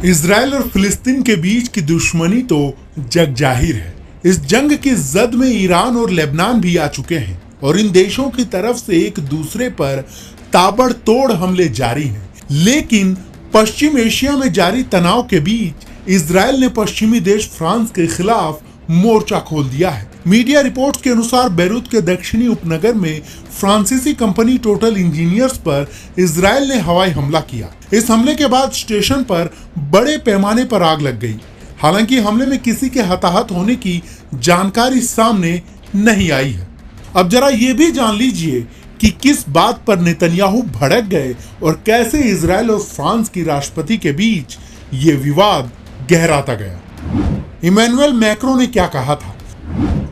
Israel और फिलिस्तीन के बीच की दुश्मनी तो जग जाहिर है। इस जंग की जद में ईरान और लेबनान भी आ चुके हैं और इन देशों की तरफ से एक दूसरे पर ताबड़तोड़ हमले जारी हैं। लेकिन पश्चिम एशिया में जारी तनाव के बीच इजराइल ने पश्चिमी देश फ्रांस के खिलाफ मोर्चा खोल दिया है। मीडिया रिपोर्ट्स के अनुसार बेरूत के दक्षिणी उपनगर में फ्रांसीसी कंपनी टोटल इंजीनियर्स पर इजराइल ने हवाई हमला किया। इस हमले के बाद स्टेशन पर बड़े पैमाने पर आग लग गई। हालांकि हमले में किसी के हताहत होने की जानकारी सामने नहीं आई है। अब जरा ये भी जान लीजिए कि किस बात पर नेतन्याहू भड़क गए और कैसे इजराइल और फ्रांस की राष्ट्रपति के बीच ये विवाद गहराता गया। इमैनुअल मैक्रों ने क्या कहा था?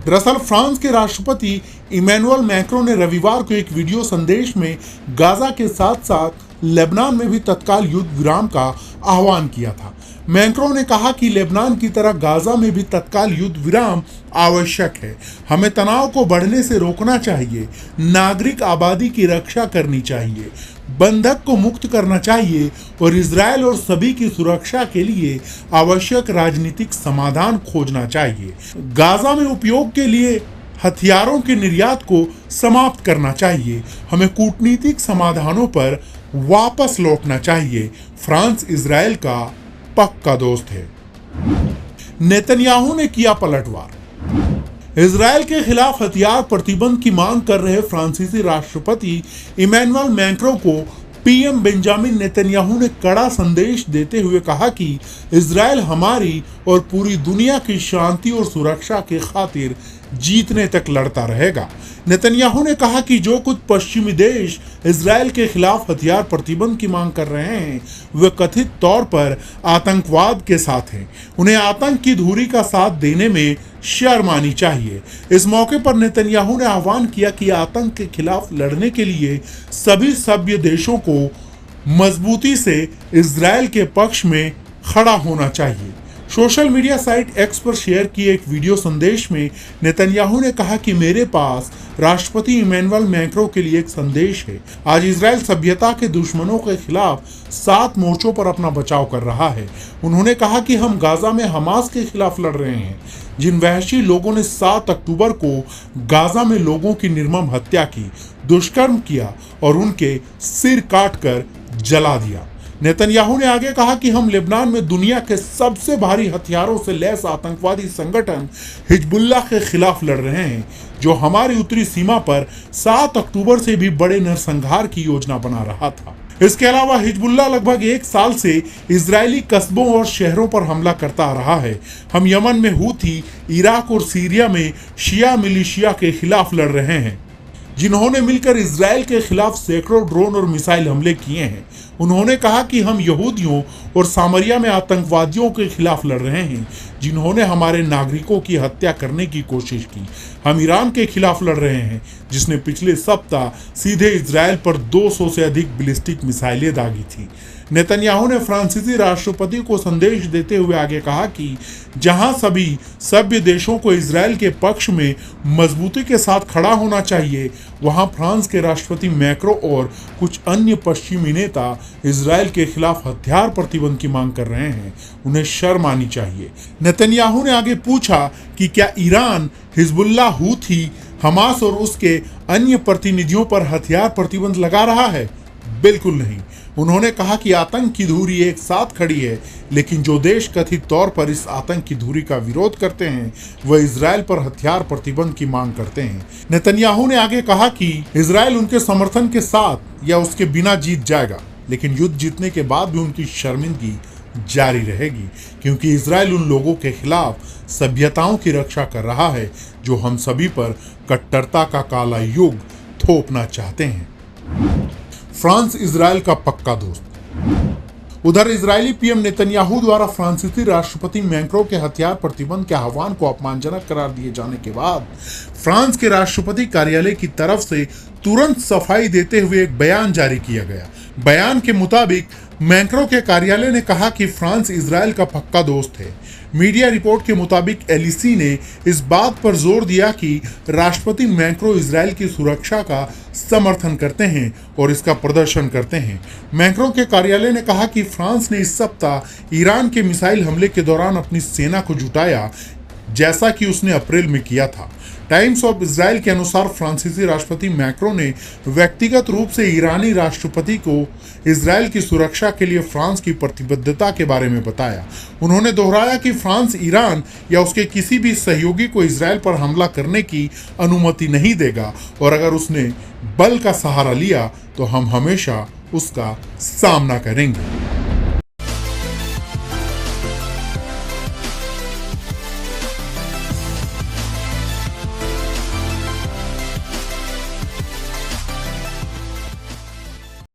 दरअसल फ्रांस के राष्ट्रपति इमैनुअल मैक्रों ने रविवार को एक वीडियो संदेश में गाजा के साथ साथ लेबनान में भी तत्काल युद्ध विराम का आह्वान किया था। मैक्रों ने कहा कि लेबनान की तरह गाजा में भी तत्काल युद्ध विराम आवश्यक है। हमें तनाव को बढ़ने से रोकना चाहिए, नागरिक आबादी की रक्षा करनी चाहिए, बंधक को मुक्त करना चाहिए और इजराइल और सभी की सुरक्षा के लिए आवश्यक राजनीतिक समाधान खोजना चाहिए। गाजा में उपयोग के लिए हथियारों के निर्यात को समाप्त करना चाहिए। हमें कूटनीतिक समाधानों पर वापस लौटना चाहिए। फ्रांस इजराइल का पक्का दोस्त है। नेतन्याहू ने किया पलटवार। इजराइल के खिलाफ हथियार प्रतिबंध की मांग कर रहे फ्रांसीसी राष्ट्रपति इमैनुअल मैक्रों को पीएम बेंजामिन नेतन्याहू ने कड़ा संदेश देते हुए कहा कि इजराइल हमारी और पूरी दुनिया की शांति और सुरक्षा के खातिर जीतने तक लड़ता रहेगा। नेतन्याहू ने कहा कि जो कुछ पश्चिमी देश इजराइल के खिलाफ हथियार प्रतिबंध की मांग कर रहे हैं वे कथित तौर पर आतंकवाद के साथ हैं। उन्हें आतंक की धुरी का साथ देने में शर्म आनी चाहिए। इस मौके पर नेतन्याहू ने आह्वान किया कि आतंक के खिलाफ लड़ने के लिए सभी सभ्य देशों को मजबूती से इजराइल के पक्ष में खड़ा होना चाहिए। सोशल मीडिया साइट एक्स पर शेयर किए एक वीडियो संदेश में नेतन्याहू ने कहा कि मेरे पास राष्ट्रपति इमैनुअल मैक्रों के लिए एक संदेश है। आज इजराइल सभ्यता के दुश्मनों के खिलाफ 7 मोर्चों पर अपना बचाव कर रहा है। उन्होंने कहा कि हम गाजा में हमास के खिलाफ लड़ रहे हैं, जिन वहशी लोगों ने 7 अक्टूबर को गाजा में लोगों की निर्मम हत्या की, दुष्कर्म किया और उनके सिर काटकर जला दिया। नेतन्याहू ने आगे कहा कि हम लेबनान में दुनिया के सबसे भारी हथियारों से लैस आतंकवादी संगठन हिजबुल्लाह के खिलाफ लड़ रहे हैं, जो हमारी उत्तरी सीमा पर 7 अक्टूबर से भी बड़े नरसंहार की योजना बना रहा था। इसके अलावा हिजबुल्लाह लगभग 1 साल से इजरायली कस्बों और शहरों पर हमला करता आ रहा है। हम यमन में हूथी, इराक और सीरिया में शिया मिलिशिया के खिलाफ लड़ रहे हैं, जिन्होंने मिलकर इजराइल के खिलाफ सैकड़ों ड्रोन और मिसाइल हमले किए हैं। उन्होंने कहा कि हम यहूदियों और सामरिया में आतंकवादियों के खिलाफ लड़ रहे हैं, जिन्होंने हमारे नागरिकों की हत्या करने की कोशिश की। हम ईरान के खिलाफ लड़ रहे हैं, जिसने पिछले सप्ताह सीधे इजराइल पर 200 से अधिक बैलिस्टिक मिसाइलें दागी थी। नेतन्याहू ने फ्रांसीसी राष्ट्रपति को संदेश देते हुए आगे कहा कि जहां सभी सभ्य देशों को इजराइल के पक्ष में मजबूती के साथ खड़ा होना चाहिए, वहां फ्रांस के राष्ट्रपति मैक्रों और कुछ अन्य पश्चिमी नेता इजराइल के खिलाफ हथियार प्रतिबंध की मांग कर रहे हैं। उन्हें शर्म आनी चाहिए। नेतन्याहू ने आगे पूछा कि क्या ईरान, हिजबुल्लाह, हूथी, हमास और उसके अन्य प्रतिनिधियों पर हथियार प्रतिबंध लगा रहा है? बिल्कुल नहीं। उन्होंने कहा कि आतंक की धुरी एक साथ खड़ी है, लेकिन जो देश कथित तौर पर इस आतंक की धुरी का विरोध करते हैं वह इजराइल पर हथियार प्रतिबंध की मांग करते हैं। नेतन्याहू ने आगे कहा कि इजराइल उनके समर्थन के साथ या उसके बिना जीत जाएगा, लेकिन युद्ध जीतने के बाद भी उनकी शर्मिंदगी जारी रहेगी, क्योंकि इजराइल उन लोगों के खिलाफ सभ्यताओं की रक्षा कर रहा है जो हम सभी पर कट्टरता का काला युग थोपना चाहते हैं। फ्रांस इजराइल का पक्का दोस्त। उधर इजरायली पीएम नेतन्याहू द्वारा फ्रांसीसी राष्ट्रपति मैक्रों के हथियार प्रतिबंध के आह्वान को अपमानजनक करार दिए जाने के बाद फ्रांस के राष्ट्रपति कार्यालय की तरफ से तुरंत सफाई देते हुए एक बयान जारी किया गया। बयान के मुताबिक मैक्रों के कार्यालय ने कहा कि फ्रांस इजराइल का पक्का दोस्त है। मीडिया रिपोर्ट के मुताबिक एलिसी ने इस बात पर जोर दिया कि राष्ट्रपति मैक्रो इजराइल की सुरक्षा का समर्थन करते हैं और इसका प्रदर्शन करते हैं। मैक्रो के कार्यालय ने कहा कि फ्रांस ने इस सप्ताह ईरान के मिसाइल हमले के दौरान अपनी सेना को जुटाया, जैसा कि उसने अप्रैल में किया था। टाइम्स ऑफ इजराइल के अनुसार फ्रांसीसी राष्ट्रपति मैक्रो ने व्यक्तिगत रूप से ईरानी राष्ट्रपति को इजराइल की सुरक्षा के लिए फ्रांस की प्रतिबद्धता के बारे में बताया। उन्होंने दोहराया कि फ्रांस ईरान या उसके किसी भी सहयोगी को इजराइल पर हमला करने की अनुमति नहीं देगा और अगर उसने बल का सहारा लिया तो हम हमेशा उसका सामना करेंगे।